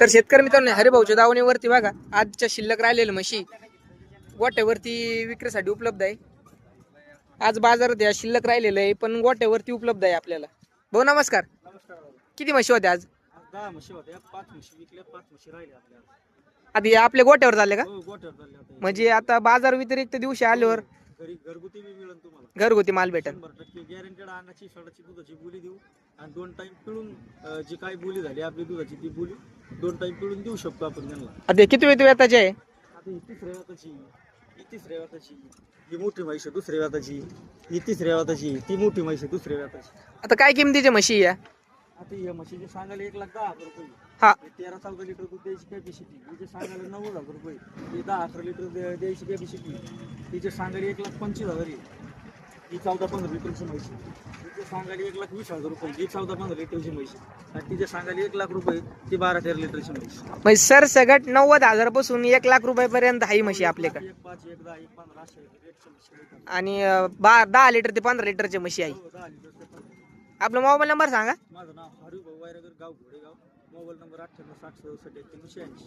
तर शेतकरी मित्रांनो, हरिभाऊच्या दावणीवरती बघा आजच्या शिल्लक राहिलेल्या म्हशी गोट्यावरती विक्रीसाठी उपलब्ध आहे. आज बाजारात या शिल्लक राहिलेलं आहे, पण गोट्यावरती उपलब्ध आहे आपल्याला. भाऊ नमस्कार. नमस्कार. किती म्हशी होत्या आज? 10 म्हशी होत्या, 5 म्हशी विकल्या, 5 म्हशी राहिल्या आपल्या. आधी या आपल्या गोट्यावर झाले का? हो, गोठ्यावर चालले आता. म्हणजे आता बाजार व्यतिरिक्त दिवशी आल्यावर घरी घरगुती बी मिळेल तुम्हाला. घरगुती माल भेटेल. 100% गॅरंटेड अन्नाची सडाची दुधाची बोली देऊ आणि 2 टाइम पिळून जी काही बोली झाली आपली दुधाची ती बोली 2 टाइम पिळून देऊ शकतो आपण त्यांना. आता किती वेताचे आहे? आता ही तिसऱ्या व्याताची, ही तिसऱ्या व्याताची, ही मोठी म्हैस आहे दुसऱ्या व्याताची, ही तिसऱ्या व्याताची, ती मोठी म्हैस आहे दुसऱ्या व्याताची. आता काय किमतीचे म्हशी या? आता या म्हशीचे सांगायला 1,10,000 रुपये. हा, 13-14 लिटर दूध द्यायची कॅपॅसिटी, हिचे सांगायला 90,000 रुपये. ही 10-11 लिटर द्यायची कॅपॅसिटी, हिचे सांगायला 1,25,000 आहे. ही 14-15 लिटरची म्हैस आहे. हिचे सांगायला 1,20,000 रुपये, ही 14-15 लिटरची म्हैस आहे. आणि तिचे सांगायला 1,00,000 रुपये, ती 12-13 लिटरची म्हैस. म्हणजे सर सगट 90,000 पासून 1,00,000 रुपयापर्यंत हाही म्हशी आपल्याकडे. 1,5, 1,10, 1,15 अशा रेटच्या म्हशी आहेत. आणि 10 लिटर ते 15 लिटरचे म्हशी आहे. हो, 10 लिटर ते 15. आपला मोबाईल नंबर सांगा. माझं नाव हरिभाऊ वायरगर, गाव घोडेगाव. Mobile number 98 60 67 81 80.